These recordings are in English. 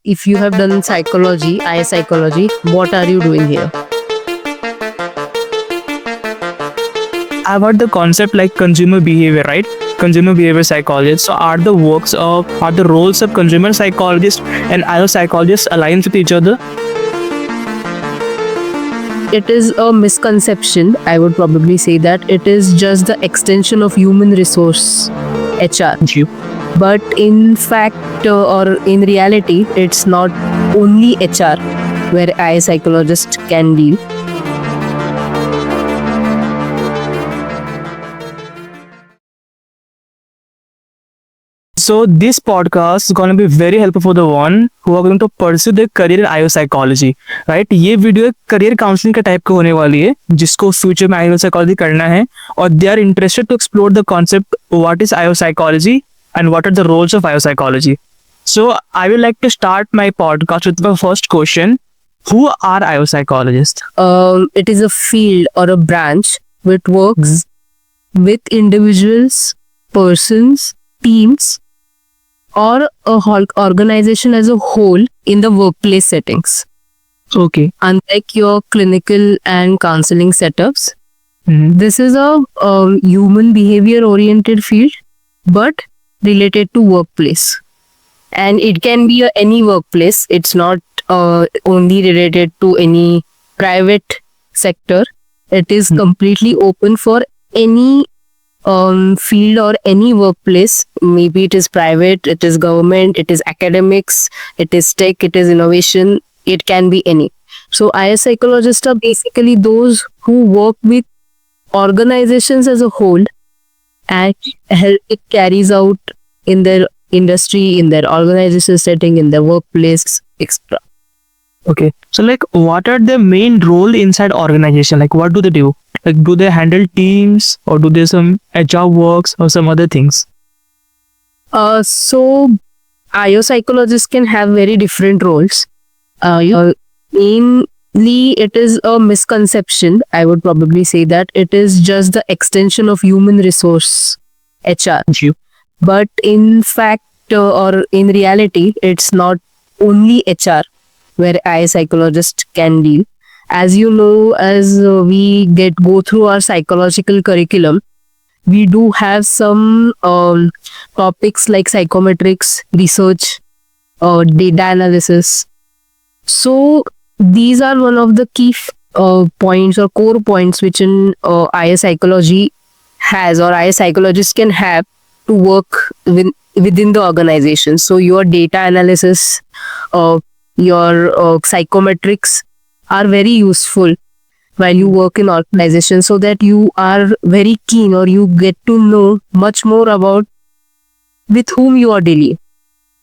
If you have done psychology, IS psychology, what are you doing here? I've heard the concept like consumer behavior, right? Consumer behavior psychologists. So are the roles of consumer psychologist and IO psychologist aligned with each other? It is a misconception. I would probably say that it is just the extension of human resource, HR. But in fact, or in reality, it's not only HR where IS psychologist can deal. So this podcast is going to be very helpful for the one who are going to pursue their career in IO psychology, right? ये video एक career counselling का type का होने वाली है जिसको future में IO psychology करना है और they are interested to explore the concept what is IO psychology and what are the roles of IO psychology. So I would like to start my podcast with my first question. Who are IO psychologists? It is a field or a branch which works with individuals, persons, teams, or a whole organization as a whole in the workplace settings. Okay. Unlike your clinical and counseling setups, this is a human behavior oriented field, but related to workplace. And it can be any workplace. It's not only related to any private sector. It is completely open for any field or any workplace. Maybe it is private, it is government, it is academics, it is tech, it is innovation. It can be any. So IS psychologists are basically those who work with organizations as a whole and help it carries out in their industry, in their organization setting, in their workplace, etc. Okay. So like what are their main role inside organization? Like what do they do? Like do they handle teams or do they some HR works or some other things? So IO psychologists can have very different roles. Mainly, it is a misconception. I would probably say that it is just the extension of human resource, HR. But in fact, or in reality, it's not only HR where IS psychologist can deal. As you know, as we go through our psychological curriculum, we do have some topics like psychometrics, research, data analysis. So these are one of the key points or core points which in IS psychology has or IS psychologists can have to work within the organization. So your data analysis, your psychometrics are very useful while you work in organization, so that you are very keen or you get to know much more about with whom you are dealing.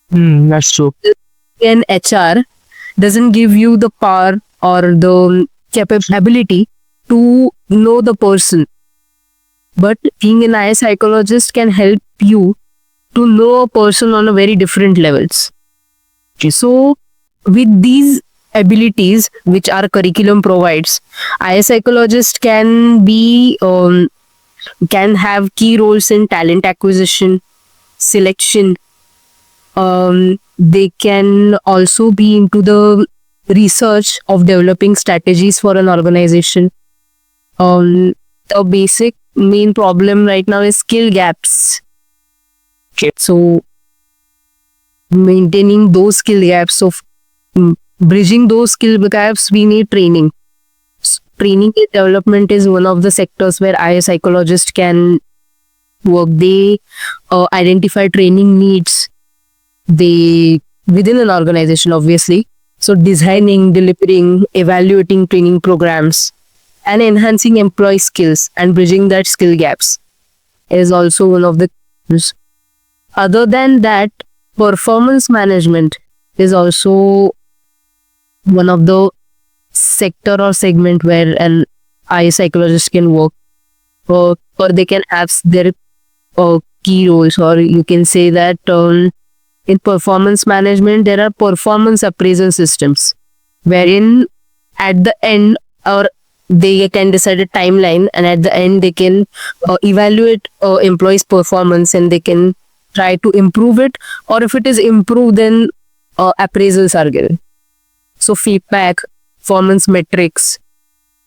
That's true. An HR doesn't give you the power or the capability to know the person, but being an IS psychologist can help you to know a person on a very different levels. So with these abilities which our curriculum provides, IS psychologist can have key roles in talent acquisition, selection. They can also be into the research of developing strategies for an organization. The basic main problem right now is skill gaps. So maintaining those skill gaps, of bridging those skill gaps, we need training. Training and development is one of the sectors where IS psychologists can work. They identify training needs within an organization, obviously. So designing, delivering, evaluating training programs and enhancing employee skills and bridging that skill gaps is also one of the. Other than that, performance management is also one of the sector or segment where an IS psychologist can work, or they can have their key roles, or you can say that in performance management there are performance appraisal systems wherein at the end, or they can decide a timeline, and at the end they can evaluate employees' performance and they can try to improve it, or if it is improved, then appraisals are given. So feedback, performance metrics,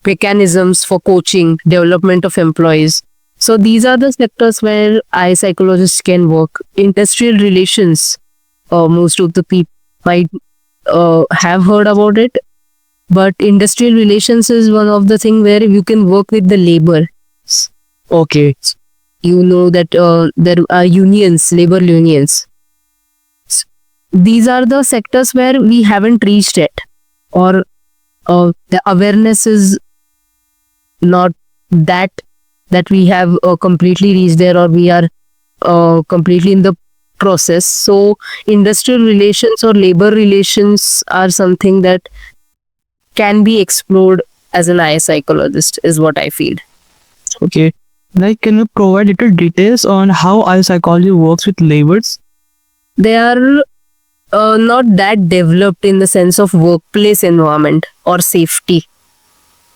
mechanisms for coaching, development of employees. So these are the sectors where I psychologists can work. Industrial relations, most of the people might have heard about it, but industrial relations is one of the thing where you can work with the labor. Okay. You know that there are unions, labor unions. These are the sectors where we haven't reached yet, or the awareness is not that we have completely reached there, or we are completely in the process. So industrial relations or labor relations are something that can be explored as an IS psychologist, is what I feel. Okay. Like, can you provide little details on how psychology works with labors? They are not that developed in the sense of workplace environment or safety.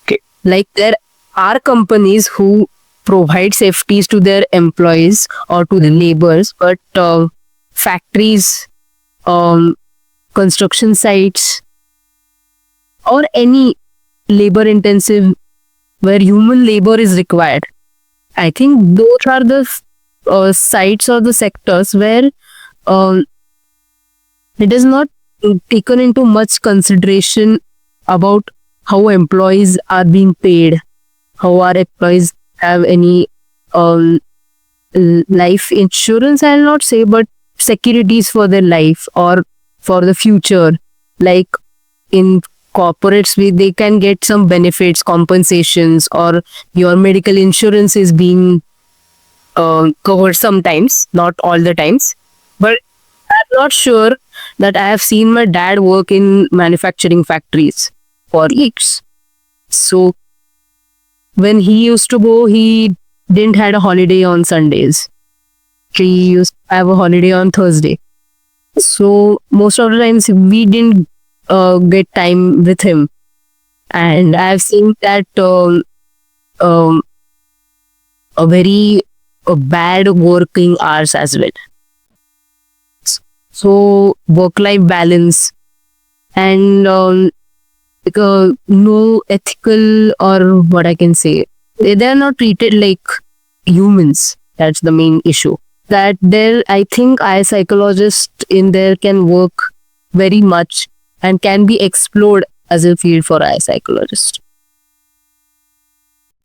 Okay. Like, there are companies who provide safeties to their employees or to the laborers, but factories, construction sites, or any labor intensive where human labor is required, I think those are the sites or the sectors where it is not taken into much consideration about how employees are being paid, how our employees have any life insurance, I'll not say, but securities for their life or for the future. Like in corporates, they can get some benefits, compensations, or your medical insurance is being covered sometimes, not all the times. But I'm not sure that I have seen my dad work in manufacturing factories for years. So when he used to go, he didn't had a holiday on Sundays. He used to have a holiday on Thursday. So most of the times we didn't get time with him. And I've seen that a very bad working hours as well. So work-life balance and no ethical, or what I can say, they are not treated like humans. That's the main issue. That there, I think psychologists in there can work very much and can be explored as a field for psychologist.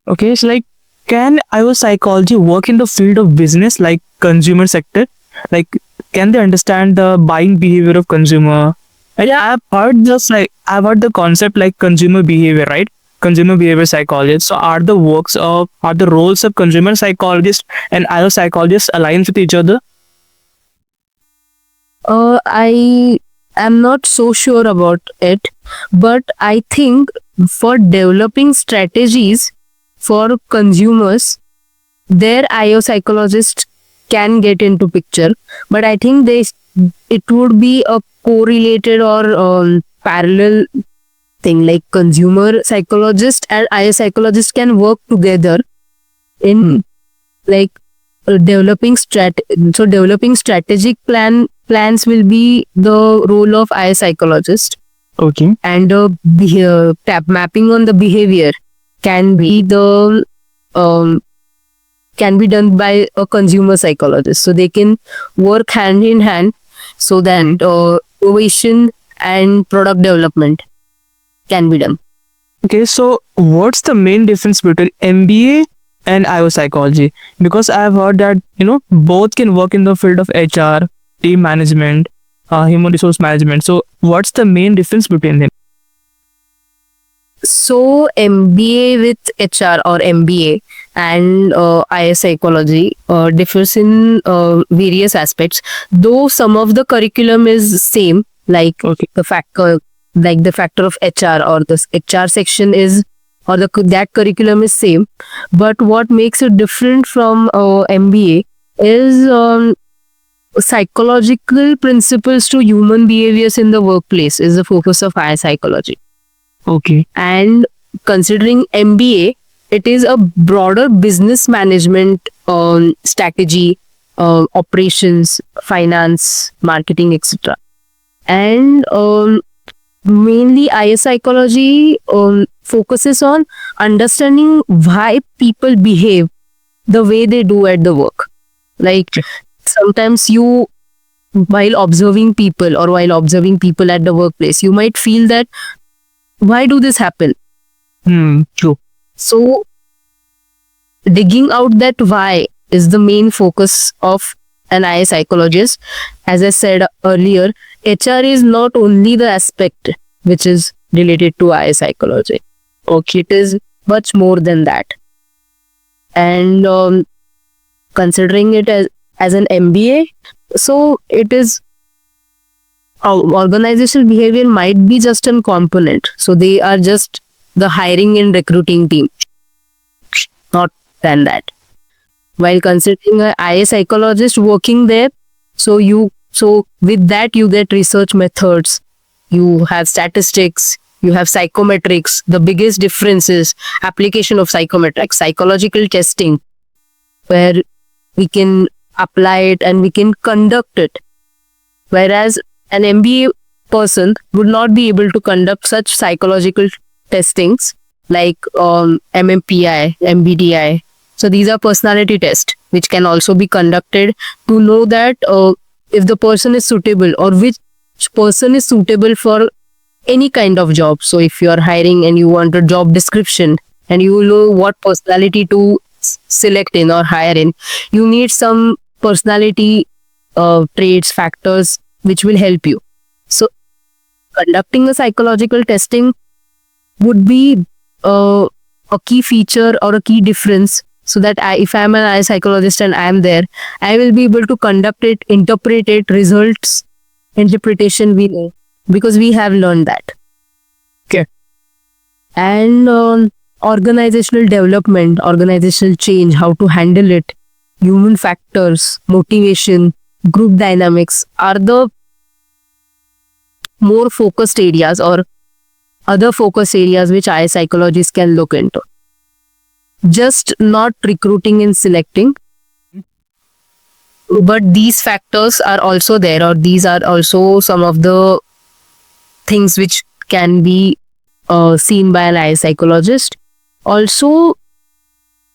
Okay, so like, can psychology work in the field of business, like consumer sector? Like, can they understand the buying behavior of consumer? And I've heard the concept like consumer behavior, right? Consumer behavior psychologist. So are the roles of consumer psychologist and IO psychologist aligned with each other? I am not so sure about it, but I think for developing strategies for consumers, their IO psychologist can get into picture. But I think it would be a correlated or parallel thing, like consumer psychologist and IO psychologist can work together in like developing strategic plans will be the role of IO psychologist. Okay. And mapping on the behavior can be can be done by a consumer psychologist. So they can work hand in hand so that innovation and product development can be done. Okay, so what's the main difference between MBA and IO psychology? Because I've heard that, both can work in the field of HR, team management, human resource management. So what's the main difference between them? So MBA with HR or MBA and IO psychology differs in various aspects, though some of the curriculum is same, like the factor of HR or the HR section is, or that curriculum is same. But what makes it different from MBA is psychological principles to human behaviors in the workplace is the focus of IO psychology. Okay. And considering MBA, it is a broader business management strategy, operations, finance, marketing, etc. And mainly IS psychology focuses on understanding why people behave the way they do at the work. Like sometimes you, while observing people or while observing people at the workplace, you might feel that why do this happen? True. So digging out that why is the main focus of an IS psychologist. As I said earlier, HR is not only the aspect which is related to IS psychology. Okay, it is much more than that. And considering it as an MBA, so it is organizational behavior might be just a component. So they are just the hiring and recruiting team, not than that. While considering a IS psychologist working there, so with that you get research methods, you have statistics, you have psychometrics. The biggest difference is application of psychometrics, psychological testing, where we can apply it and we can conduct it. Whereas an MBA person would not be able to conduct such psychological testings like MMPI, MBTI. So these are personality tests which can also be conducted to know that if the person is suitable or which person is suitable for any kind of job. So if you are hiring and you want a job description and you know what personality to select in or hire in, you need some personality traits, factors which will help you. So conducting a psychological testing would be a key feature or a key difference, so that if I'm an IS psychologist and I'm there, I will be able to conduct it, interpret it, results, interpretation we know, because we have learned that. Okay. And organizational development, organizational change, how to handle it, human factors, motivation, group dynamics are the more focused areas or other focus areas which IS psychologists can look into. Just not recruiting and selecting, but these factors are also there, or these are also some of the things which can be seen by an IS psychologist. Also,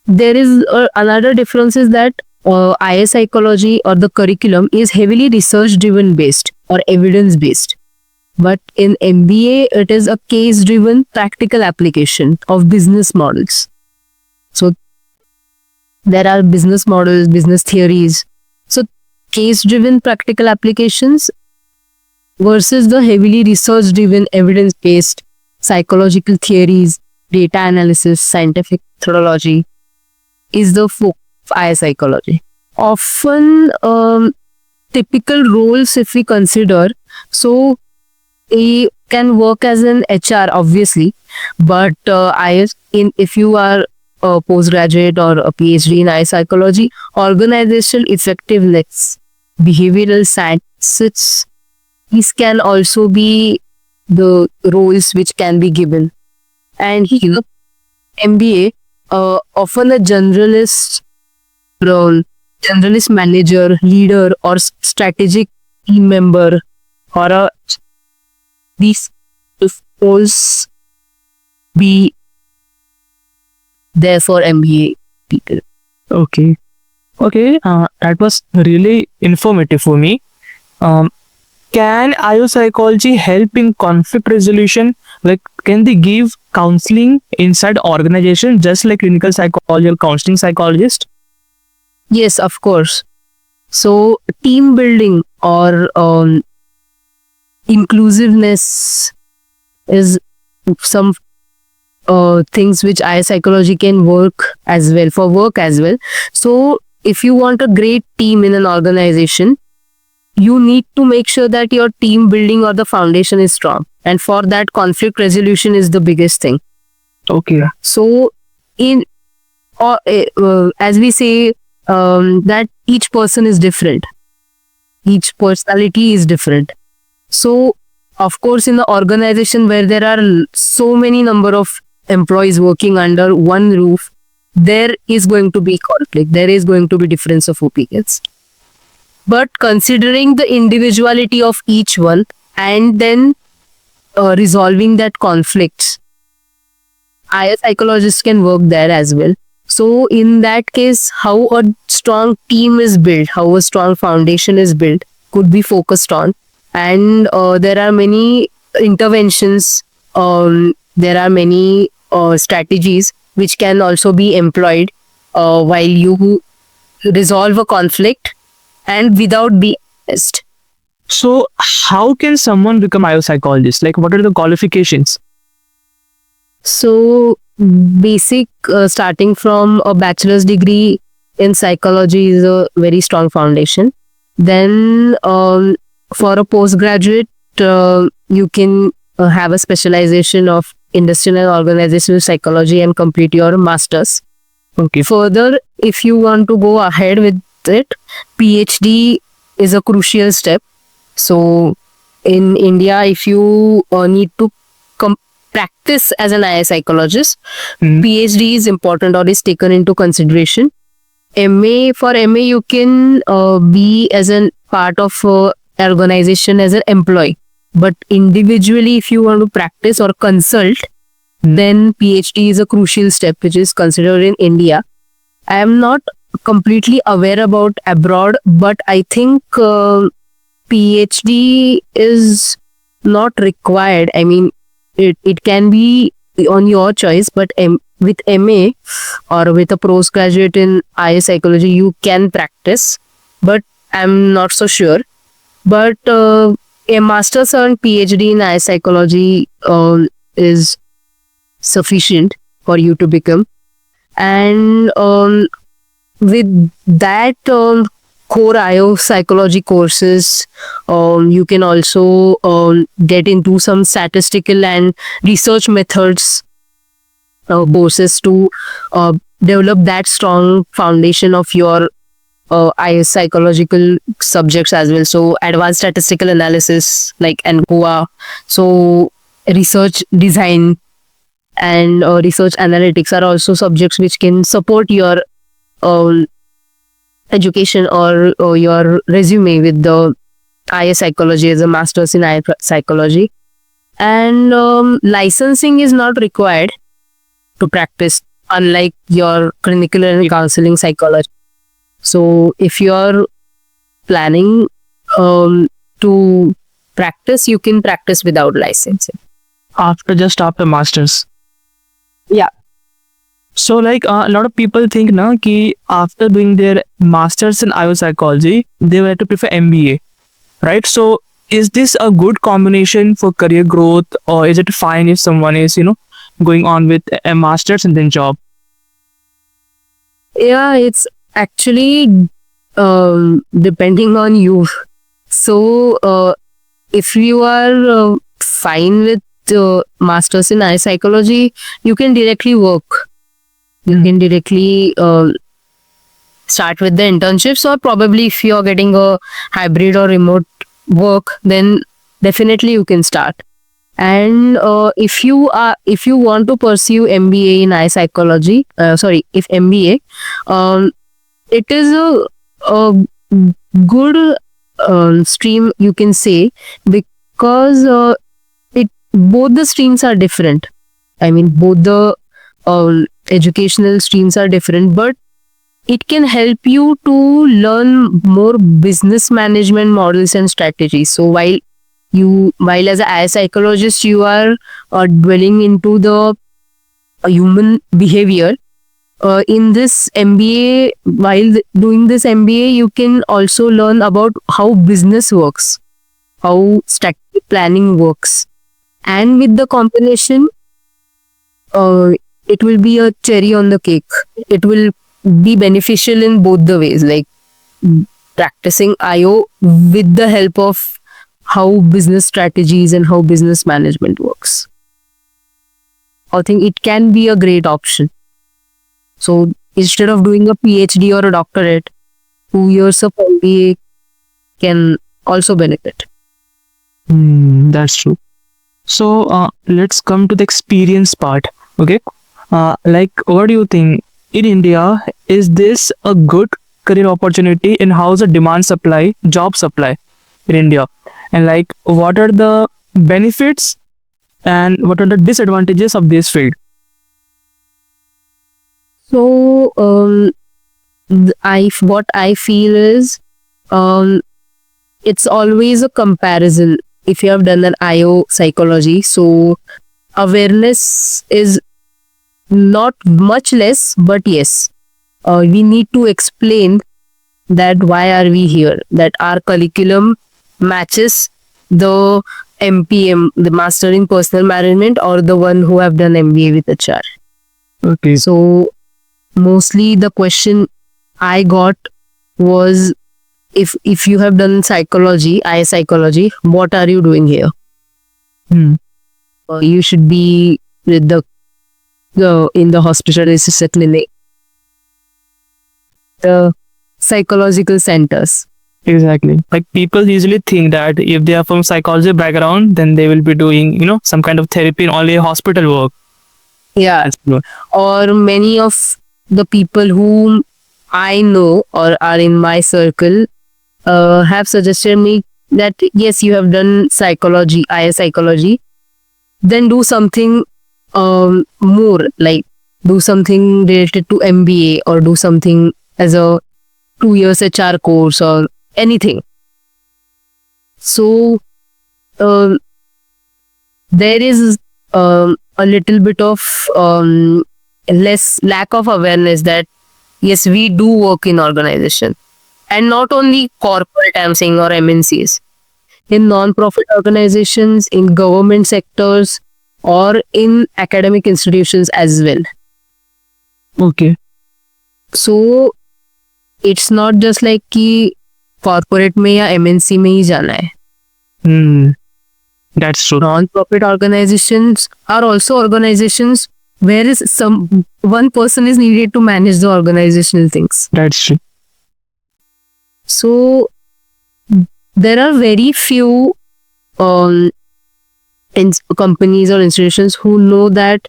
there is another difference is that IS psychology or the curriculum is heavily research driven based or evidence based. But in MBA, it is a case driven practical application of business models. So there are business models, business theories. So case driven practical applications versus the heavily research driven evidence based psychological theories, data analysis, scientific methodology is the focus of IS psychology. Often typical roles if we consider, so a can work as an HR obviously, but if you are a postgraduate or a PhD in IS psychology, organizational effectiveness, behavioral sciences, these can also be the roles which can be given. And here, MBA, often a generalist role, generalist manager, leader, or strategic team member, or these roles be there for MBA people. Okay. That was really informative for me. Can IO psychology help in conflict resolution? Like, can they give counseling inside organization just like clinical psychology or counseling psychologist? Yes, of course. So team building or inclusiveness is some things which IS psychology can work as well. So if you want a great team in an organization, you need to make sure that your team building or the foundation is strong. And for that, conflict resolution is the biggest thing. Okay. So as we say, that each person is different. Each personality is different. So, of course, in the organization where there are so many number of employees working under one roof, there is going to be conflict. There is going to be difference of opinions. But considering the individuality of each one, and then resolving that conflicts. IS psychologists can work there as well. So in that case, how a strong team is built, how a strong foundation is built could be focused on. And there are many interventions, there are many strategies which can also be employed while you resolve a conflict and without being stressed. So how can someone become IO psychologist? Like, what are the qualifications? So basic starting from a bachelor's degree in psychology is a very strong foundation. Then for a postgraduate, you can have a specialization of industrial and organizational psychology and complete your master's. Okay. Further, if you want to go ahead with it, PhD is a crucial step. So in India, if you need to practice as an IS psychologist, PhD is important or is taken into consideration. For MA, you can be as a part of organization as an employee. But individually, if you want to practice or consult, then PhD is a crucial step which is considered in India. I am not completely aware about abroad, but I think PhD is not required. I mean, it can be on your choice, but with MA or with a postgraduate in IS psychology, you can practice, but I'm not so sure. But a master's and PhD in IS psychology is sufficient for you to become. And with that core IO psychology courses, you can also get into some statistical and research methods courses to develop that strong foundation of your IS psychological subjects as well. So advanced statistical analysis like ANCOA, so research design and research analytics are also subjects which can support your education or your resume with the IS psychology as a master's in IS psychology. And licensing is not required to practice, unlike your clinical and counseling psychology. So if you're planning to practice, you can practice without licensing. After masters. Yeah. So like a lot of people think na ki after doing their masters in IO psychology, they will have to prefer MBA, right? So is this a good combination for career growth, or is it fine if someone is, going on with a master's and then job? Yeah, it's actually depending on you. So if you are fine with masters in IS psychology, you can directly work. You can directly start with the internships, or probably if you're getting a hybrid or remote work, then definitely you can start. And if you want to pursue MBA in IS psychology, if MBA, it is a good stream, you can say, because both the streams are different. I mean, both the educational streams are different, but it can help you to learn more business management models and strategies. So while as a IS psychologist, you are dwelling into the human behavior, in this MBA, while doing this MBA, you can also learn about how business works, how strategic planning works. And with the combination, it will be a cherry on the cake. It will be beneficial in both the ways, like practicing IO with the help of how business strategies and how business management works. I think it can be a great option. So instead of doing a PhD or a doctorate, 2 years of MBA can also benefit. That's true. So let's come to the experience part. Okay. Like, what do you think in India? Is this a good career opportunity, and how's the demand supply, job supply in India? and like what are the benefits and what are the disadvantages of this field? So, what I feel is, it's always a comparison. If you have done an IO psychology, so awareness is not much less, but yes, we need to explain that why are we here, that our curriculum matches the MPM, the Master in Personal Management, or the one who have done MBA with HR. Okay. So mostly the question I got was, if you have done psychology, IS psychology, what are you doing here? You should be with the in the hospital, research clinic, the psychological centers. Exactly. Like people usually think that if they are from psychology background, then they will be doing, some kind of therapy and only hospital work. Yeah. Or many of the people whom I know or are in my circle have suggested me that yes, you have done psychology, IS psychology, then do something more, like do something related to MBA or do something as a 2 years HR course or anything. So there is a little bit of less lack of awareness that yes, we do work in organization, and not only corporate, I'm saying, or MNCs, in non-profit organizations, in government sectors, or in academic institutions as well. Okay. So it's not just like कि corporate में या MNC में ही जाना है. That's true. Non-profit organizations are also organizations where is one person is needed to manage the organizational things. That's true. So there are very few companies or institutions who know that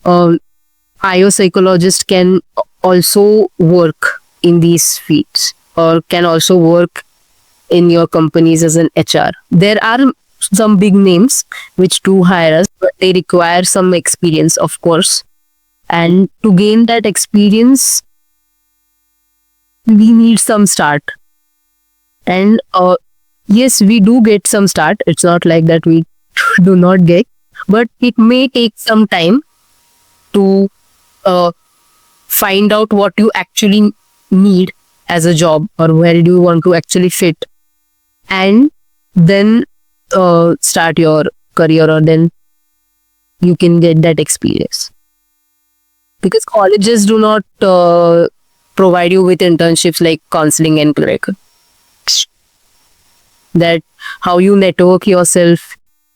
IO psychologist can also work in these fields or can also work in your companies as an HR. There are some big names which do hire us, but they require some experience, of course. And to gain that experience, we need some start. And yes, we do get some start. It's not like that we do not get, but it may take some time to find out what you actually need as a job or where do you want to actually fit, and then start your career, or then you can get that experience. Because colleges do not provide you with internships like counseling and clerical. That how you network yourself,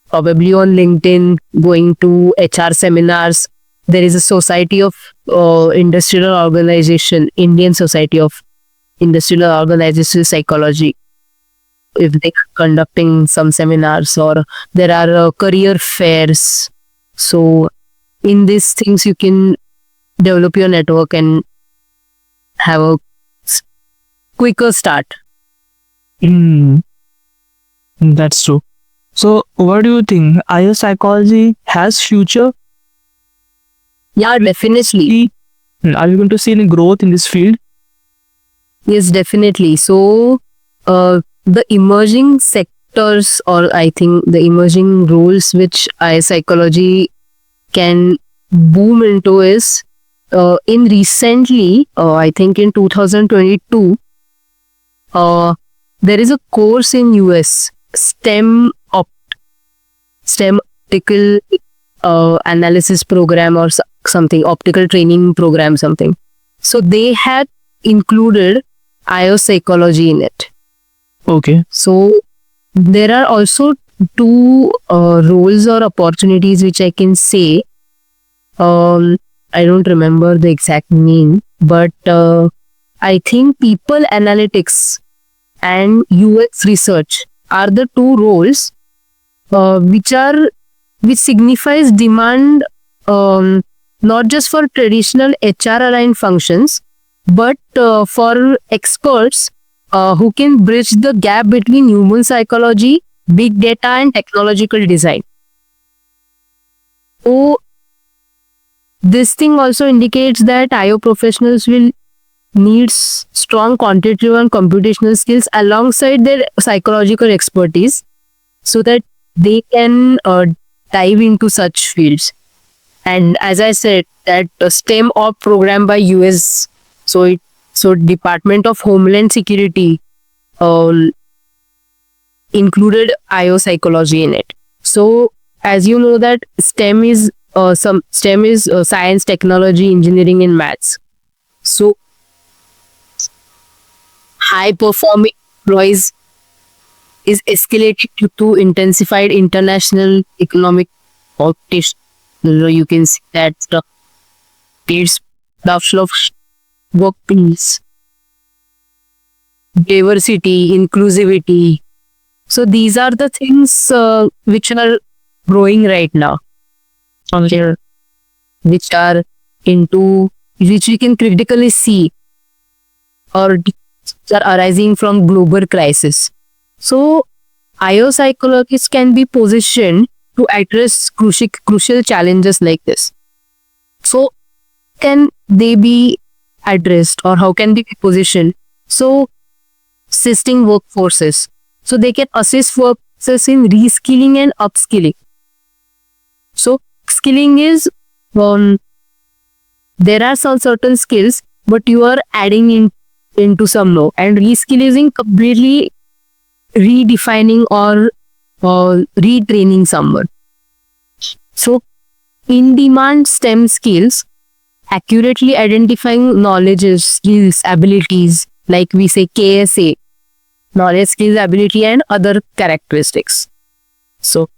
probably on LinkedIn, going to HR seminars. There is a Society of Industrial Organization, Indian Society of Industrial Organization Psychology. If they are conducting some seminars, or there are career fairs. So in these things you can develop your network and have a quicker start. That's true. So what do you think? IO psychology has future? Yeah, definitely. Are you going to see any growth in this field? Yes, definitely. So the emerging sectors, or I think the emerging roles which IO psychology can boom into is in recently, I think in 2022, there is a course in US, STEM optical analysis program or something, optical training program, something. So they had included IO psychology in it. Okay. So there are also two roles or opportunities which I can say. I don't remember the exact name, but I think people analytics and UX research are the two roles which signifies demand not just for traditional HR aligned functions, but for experts who can bridge the gap between human psychology big data and technological design. So this thing also indicates that IO professionals will need strong quantitative and computational skills alongside their psychological expertise so that they can dive into such fields. And as I said, that STEM OP program by US, so Department of Homeland Security included IO psychology in it. So as you know that STEM is science, technology, engineering, and maths. So high performing employees is escalated due to intensified international economic competition. You can see that the pace of workplace, diversity, inclusivity. So these are the things which are growing right now, which we can critically see or are arising from global crisis. So IO psychologists can be positioned to address crucial challenges like this. So can they be addressed, or how can they be positioned? So assisting workforces. So they can assist workforces in reskilling and upskilling. So skilling is there are some certain skills, but you are adding into some more, and reskilling completely redefining or retraining someone. So in demand STEM skills, accurately identifying knowledge, skills, abilities, like we say KSA, knowledge, skills, ability, and other characteristics. So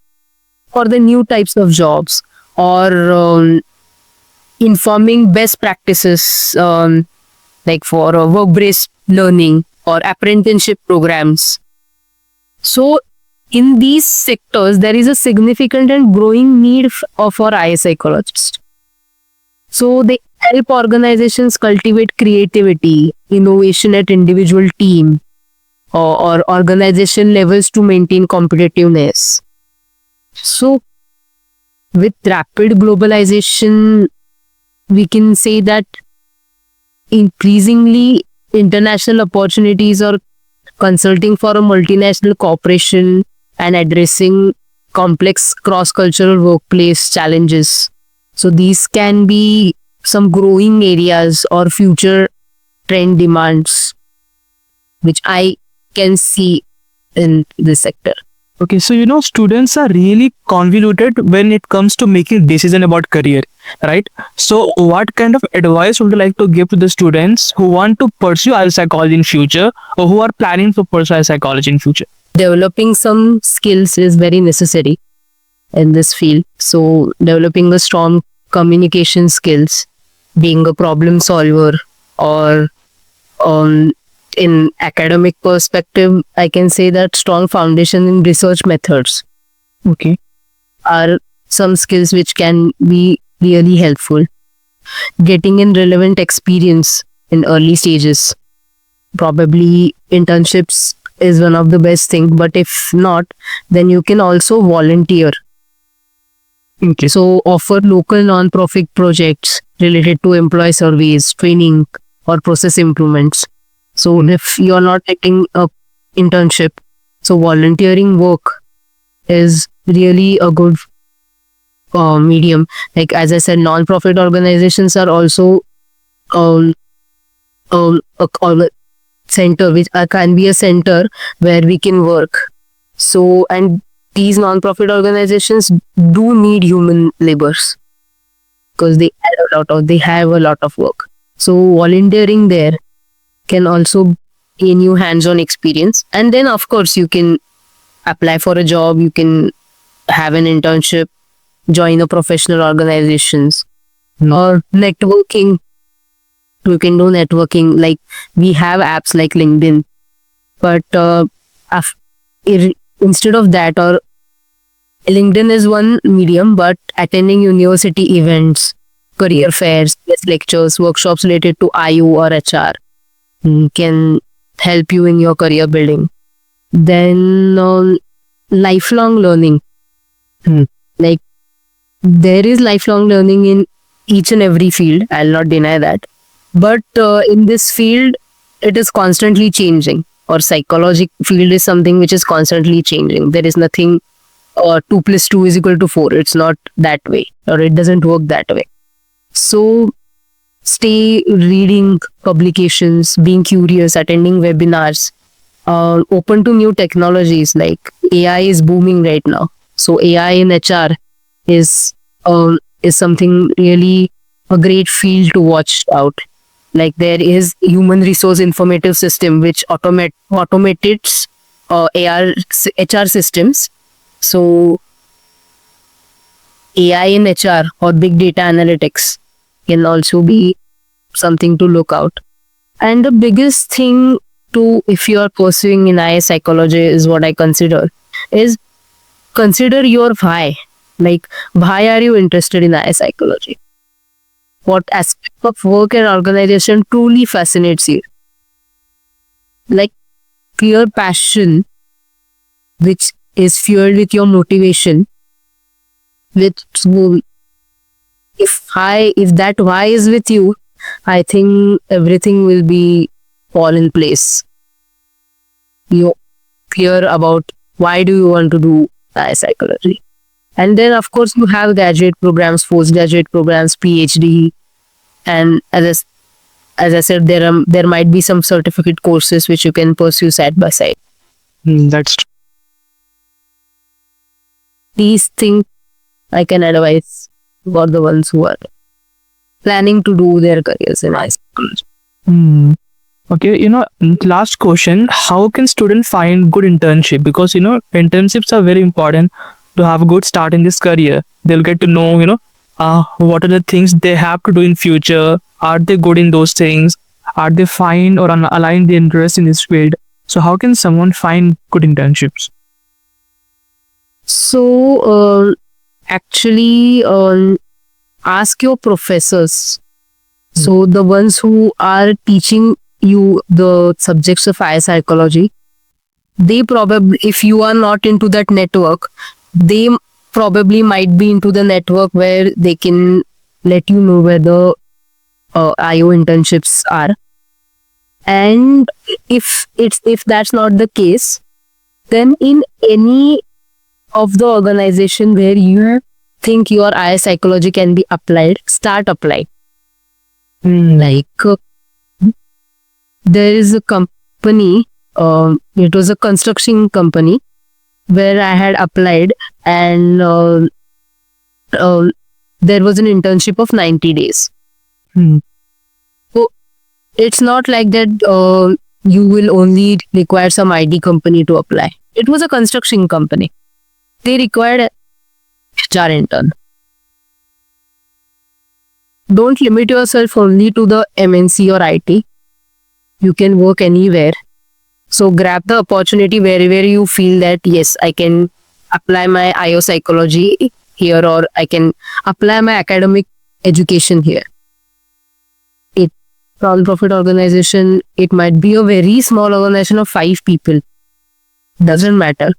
for the new types of jobs, or informing best practices, like for work-based learning or apprenticeship programs. So in these sectors, there is a significant and growing need for IO psychologists. So they help organizations cultivate creativity, innovation at individual team or organization levels to maintain competitiveness. So with rapid globalization, we can say that increasingly international opportunities or consulting for a multinational corporation and addressing complex cross-cultural workplace challenges. So these can be some growing areas or future trend demands which I can see in this sector. Okay, so students are really convoluted when it comes to making decision about career, right? So what kind of advice would you like to give to the students who want to pursue IO psychology in future, or who are planning to pursue IO psychology in future? Developing some skills is very necessary in this field. So developing a strong communication skills, being a problem solver, or in academic perspective, I can say that strong foundation in research methods, Okay. are some skills which can be really helpful. Getting in relevant experience in early stages. Probably internships is one of the best things, but if not, then you can also volunteer. Okay. So offer local non-profit projects related to employee surveys, training, or process improvements. So if you're not taking a internship, so volunteering work is really a good medium. Like as I said, non-profit organizations are also a center, which can be a center where we can work. So, and these non-profit organizations do need human laborers because they have a lot of work. So volunteering there can also gain you hands-on experience. And then of course you can apply for a job, you can have an internship, join a professional organizations, or networking. You can do networking, like we have apps like LinkedIn, but instead of that, or LinkedIn is one medium, but attending university events, career fairs, guest lectures, workshops related to IO or HR can help you in your career building. Then lifelong learning. Like, there is lifelong learning in each and every field. I'll not deny that. But in this field, it is constantly changing. Or psychology field is something which is constantly changing. There is nothing 2 plus 2 is equal to 4. It's not that way, or it doesn't work that way. So stay reading publications, being curious, attending webinars, open to new technologies. Like AI is booming right now. So AI in HR is something really a great field to watch out. Like there is human resource informative system which automates HR systems. So AI in HR or big data analytics can also be something to look out. And the biggest thing to, if you are pursuing in IS psychology, is what I consider your why. Like, why are you interested in IS psychology? What aspect of work and organization truly fascinates you? Like, pure passion, which is fueled with your motivation, if that why is with you, I think everything will be fall in place. You're clear about why do you want to do psychology. And then of course you have graduate programs, postgraduate programs, PhD, and as I said, there might be some certificate courses which you can pursue side by side. That's true. These things I can advise for the ones who are planning to do their careers in psychology. Okay, last question. How can students find good internship? Because, internships are very important to have a good start in this career. They'll get to know, what are the things they have to do in future. Are they good in those things? Are they fine or aligned the interest in this field? So how can someone find good internships? So, actually, ask your professors. So the ones who are teaching you the subjects of IS psychology, they probably, if you are not into that network, they probably might be into the network where they can let you know where the IO internships are. And if that's not the case, then in any of the organization where you think your IS psychology can be applied, start applying. Like there is a company, it was a construction company where I had applied, and there was an internship of 90 days. So it's not like that you will only require some ID company to apply. It was a construction company. They required a HR intern. Don't limit yourself only to the MNC or IT. You can work anywhere. So grab the opportunity wherever you feel that, yes, I can apply my IO psychology here, or I can apply my academic education here. It's a non-profit organization. It might be a very small organization of 5 people. Doesn't matter.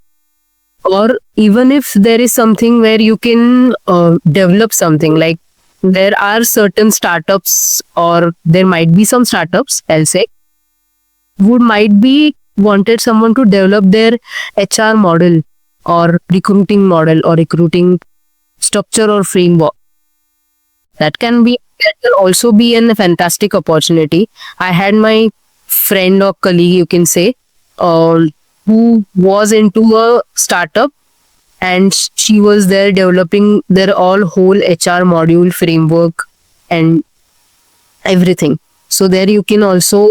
Or even if there is something where you can develop something, like there are certain startups, or there might be some startups, I'll say, who might be wanted someone to develop their HR model or recruiting model or recruiting structure or framework. That can also be a fantastic opportunity. I had my friend or colleague, you can say, who was into a startup, and she was there developing their whole HR module framework and everything. So there you can also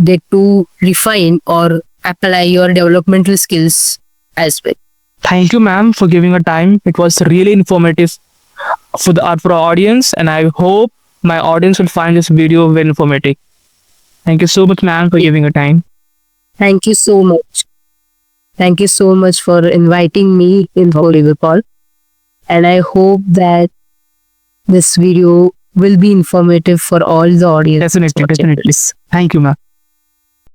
get to refine or apply your developmental skills as well. Thank you, ma'am, for giving your time. It was really informative for our audience, and I hope my audience will find this video very informative. Thank you so much, ma'am, for giving your time. Thank you so much. Thank you so much for inviting me in Volleyball. And I hope that this video will be informative for all the audience. Definitely. Thank you, ma'am.